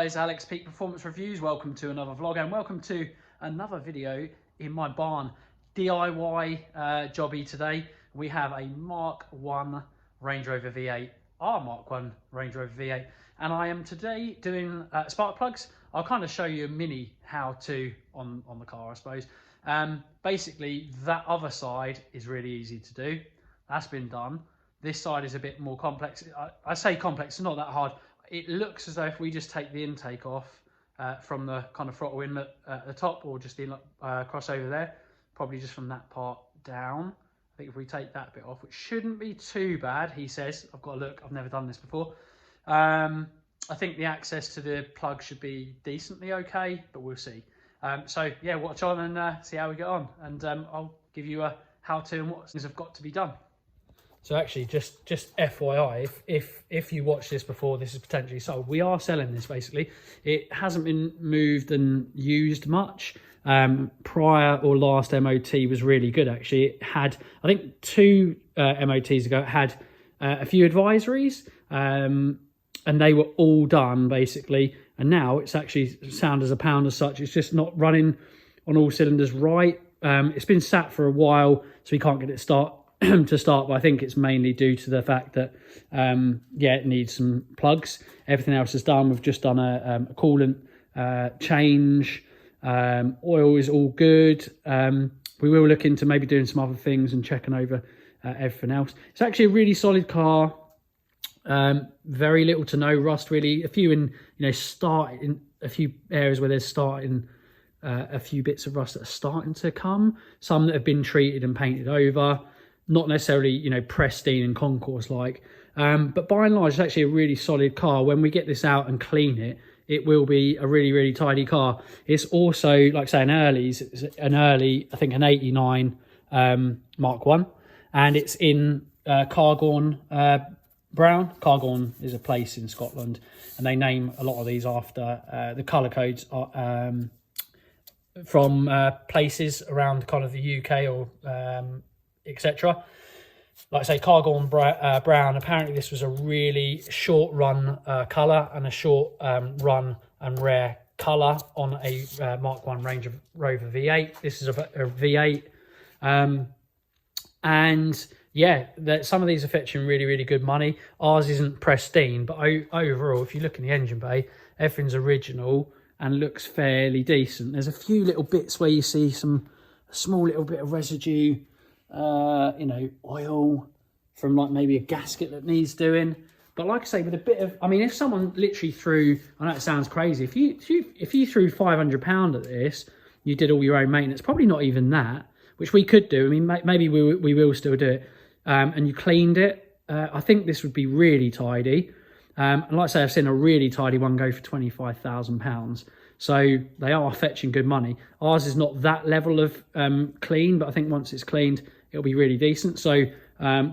guys, Alex Peak Performance Reviews. Welcome to another vlog and welcome to another video in my barn. DIY jobby today. We have a Mk1 Range Rover V8, our Mk1 Range Rover V8, and I am today doing spark plugs. I'll kind of show you a mini how-to on the car, I suppose. Basically, that other side is really easy to do. That's been done. This side is a bit more complex. I say complex, it's not that hard. It looks as though if we just take the intake off from the kind of throttle inlet at the top, or just the crossover there, probably just from that part down. I think if we take that bit off, which shouldn't be too bad, he says. I've got to look, I've never done this before. I think the access to the plug should be decently okay, but we'll see. So yeah, watch on and see how we get on. And I'll give you a how-to and what things have got to be done. So actually, just FYI, if you watch this before this is potentially sold, we are selling this basically. It hasn't been moved and used much. Prior or last MOT was really good actually. It had, I think 2 MOTs ago, it had a few advisories and they were all done basically. And now it's actually sound as a pound as such. It's just not running on all cylinders right. It's been sat for a while, so we can't get it to start, but I think it's mainly due to the fact that yeah, it needs some plugs. Everything else is done. We've just done a coolant change. Oil is all good. We will look into maybe doing some other things and checking over everything else. It's actually a really solid car. Very little to no rust really. A few in, you know, a few areas where there's starting a few bits of rust that are starting to come. Some that have been treated and painted over. Not necessarily, you know, pristine and concourse like, but by and large, it's actually a really solid car. When we get this out and clean it, it will be a really, really tidy car. It's also, like I say, it's an early, I think an 89 Mk1, and it's in Cairngorm brown. Cairngorm is a place in Scotland, and they name a lot of these after the colour codes are from places around kind of the UK or etc. Like I say, Cairngorm brown. Apparently this was a really short run colour and a short run and rare colour on a Mk1 Range Rover V8. This is a V8. And yeah, some of these are fetching really, really good money. Ours isn't pristine, but overall, if you look in the engine bay, everything's original and looks fairly decent. There's a few little bits where you see a small little bit of residue, you know, oil from like maybe a gasket that needs doing. But like I say, with a bit of, I mean, if someone literally threw, I know it sounds crazy, if you threw £500 at this, you did all your own maintenance, probably not even that, which we could do. I mean, maybe we will still do it. And you cleaned it, I think this would be really tidy. And like I say, I've seen a really tidy one go for £25,000. So they are fetching good money. Ours is not that level of clean, but I think once it's cleaned, it'll be really decent. So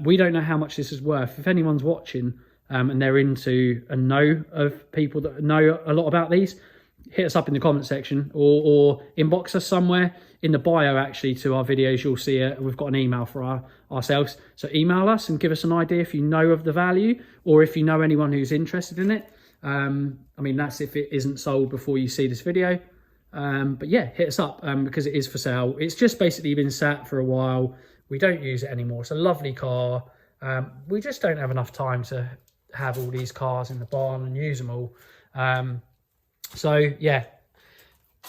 we don't know how much this is worth. If anyone's watching and they're into and know of people that know a lot about these, hit us up in the comment section or inbox us somewhere. In the bio, actually, to our videos, you'll see we've got an email for ourselves. So email us and give us an idea if you know of the value or if you know anyone who's interested in it. I mean, that's if it isn't sold before you see this video. But yeah, hit us up because it is for sale. It's just basically been sat for a while. We don't use it anymore. It's a lovely car. We just don't have enough time to have all these cars in the barn and use them all. So yeah,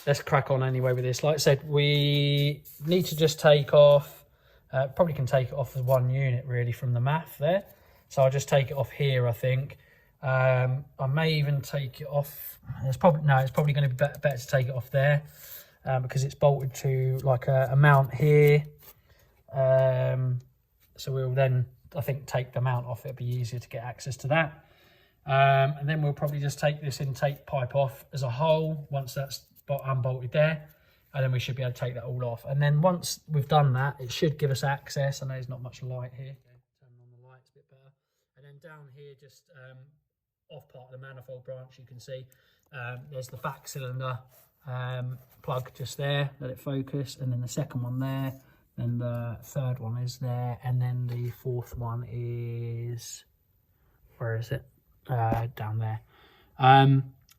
let's crack on anyway with this. Like I said, we need to just take off, probably can take it off with one unit really from the math there. So I'll just take it off here, I think. I may even take it off. It's probably going to be better to take it off there because it's bolted to like a mount here. So we'll then, I think, take the mount off. It'll be easier to get access to that. And then we'll probably just take this intake pipe off as a whole once that's unbolted there, and then we should be able to take that all off. And then once we've done that, it should give us access. I know there's not much light here. Turn on the lights a bit better. And then down here, just off part of the manifold branch, you can see there's the back cylinder plug just there. Let it focus, and then the second one there, and the third one is there, and then the fourth one is, where is it? Down there.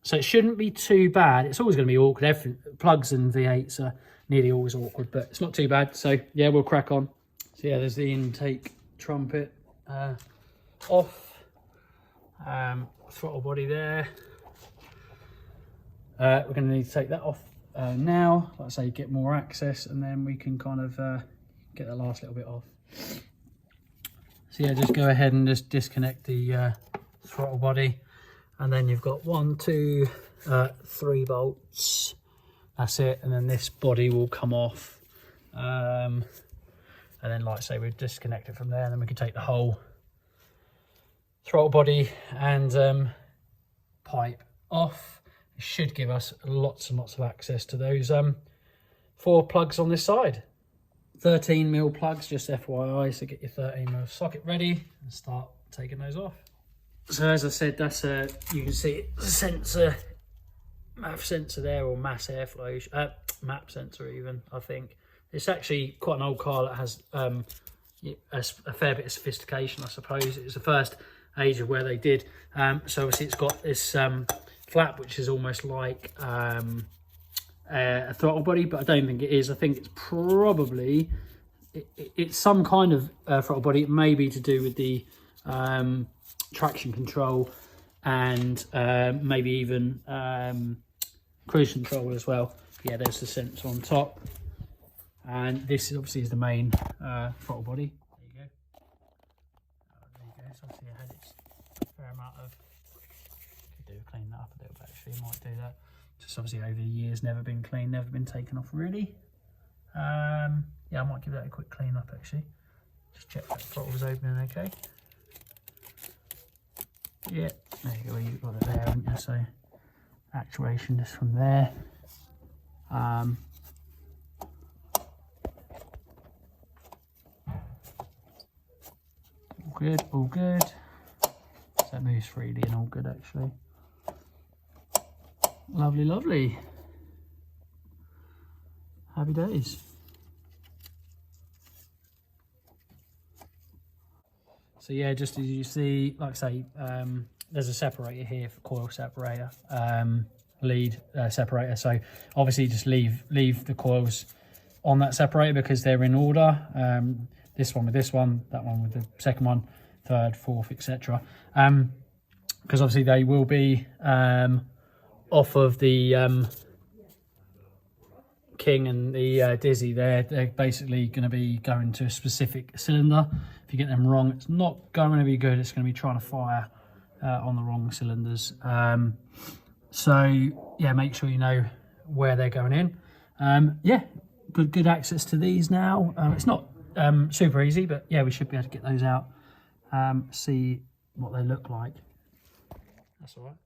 So it shouldn't be too bad. It's always going to be awkward. Plugs and V8s are nearly always awkward, but it's not too bad. So yeah, we'll crack on. So yeah, there's the intake trumpet off. Throttle body there. We're going to need to take that off now. Like I say, get more access, and then we can kind of get the last little bit off. So yeah, just go ahead and just disconnect the throttle body. And then you've got 1, 2, 3 bolts. That's it. And then this body will come off. And then, like I say, we'll disconnect it from there. And then we can take the whole throttle body and pipe off. It should give us lots and lots of access to those 4 plugs on this side. 13mm plugs, just FYI. So get your 13mm socket ready and start taking those off. So as I said, that's you can see it's a sensor, MAF sensor there, or mass airflow, map sensor even, I think. It's actually quite an old car that has a fair bit of sophistication, I suppose. It was the first age of where they did. So obviously it's got this flap, which is almost like a throttle body, but I don't think it is. I think it's probably, it's some kind of throttle body. It may be to do with the traction control and maybe even cruise control as well. Yeah, there's the sensor on top, and this obviously is the main throttle body. There you go. There you go. So obviously it had its fair amount of, could do clean that up a little bit actually, might do that. Just obviously over the years never been cleaned, never been taken off really. Yeah, I might give that a quick clean up actually. Just check that throttle was opening okay. Yeah, there you go, you've got it there, haven't you? So actuation just from there. All good, all good. So that moves freely and all good actually. Lovely, lovely. Happy days. So yeah, just as you see, like I say, there's a separator here for coil separator, lead separator. So obviously just leave the coils on that separator because they're in order. This one with this one, that one with the second one, third, fourth, etc. Because obviously they will be off of the King and the Dizzy. They're basically going to be going to a specific cylinder. If you get them wrong, it's not going to be good. It's going to be trying to fire on the wrong cylinders. So yeah, make sure you know where they're going in. Yeah, good access to these now. It's not super easy, but yeah, we should be able to get those out, see what they look like. That's all right.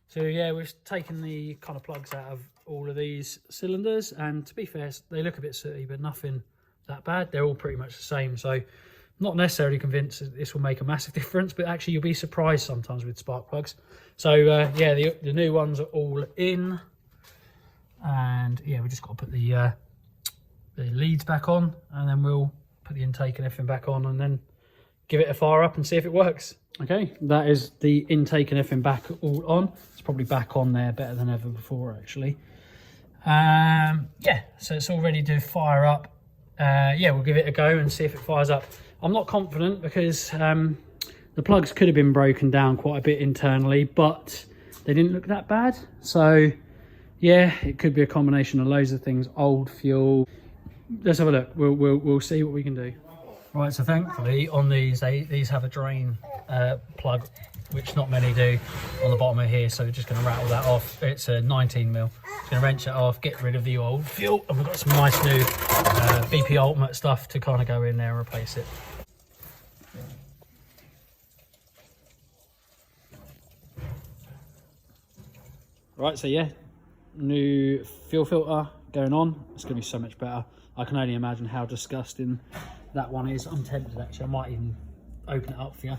So yeah, we've taken the kind of plugs out of all of these cylinders, and to be fair, they look a bit sooty, but nothing that bad. They're all pretty much the same, so not necessarily convinced that this will make a massive difference, but actually you'll be surprised sometimes with spark plugs. So yeah, the new ones are all in, and yeah, we just got to put the leads back on, and then we'll put the intake and everything back on, and then give it a fire up and see if it works. Okay, that is the intake and everything back all on. It's probably back on there better than ever before actually. Yeah, so it's all ready to fire up. Yeah, we'll give it a go and see if it fires up. I'm not confident because the plugs could have been broken down quite a bit internally, but they didn't look that bad. So yeah, it could be a combination of loads of things, old fuel. Let's have a look. We'll see what we can do. Right, so thankfully on these have a drain plug, which not many do, on the bottom of here. So we're just going to rattle that off. It's a 19mm. Just going to wrench it off, get rid of the old fuel, and we've got some nice new BP Ultimate stuff to kind of go in there and replace it. Right, so yeah, new fuel filter going on. It's going to be so much better. I can only imagine how disgusting that one is. I'm tempted actually. I might even open it up for you.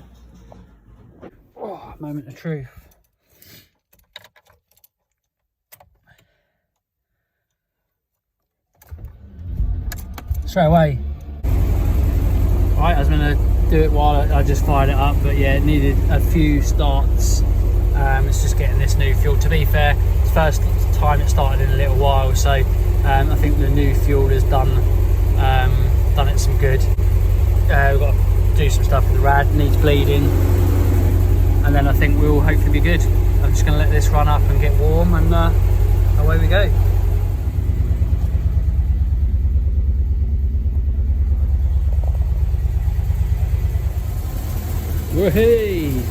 Oh, moment of truth. Straight away. Right, I was going to do it while I just fired it up, but yeah, it needed a few starts It's just getting this new fuel. To be fair, it's the first time it started in a little while, so I think the new fuel has done it some good. We've got to do some stuff with the rad, needs bleeding, and then I think we'll hopefully be good. I'm just going to let this run up and get warm, and away we go. Woohoo!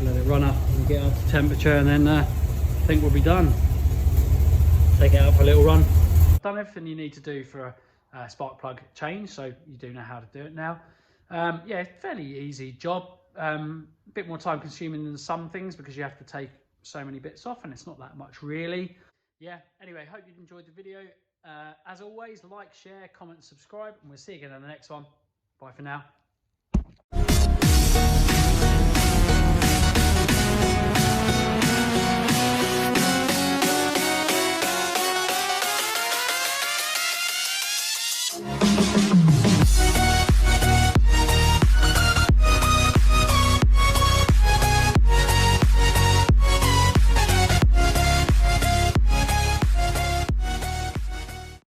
Let it run up and get up to temperature, and then I think we'll be done. Take it out for a little run. I've done everything you need to do for a spark plug change, so you do know how to do it now. Yeah, fairly easy job. A bit more time consuming than some things because you have to take so many bits off, and it's not that much really. Yeah, anyway, hope you enjoyed the video. As always, like, share, comment, subscribe, and we'll see you again in the next one. Bye for now.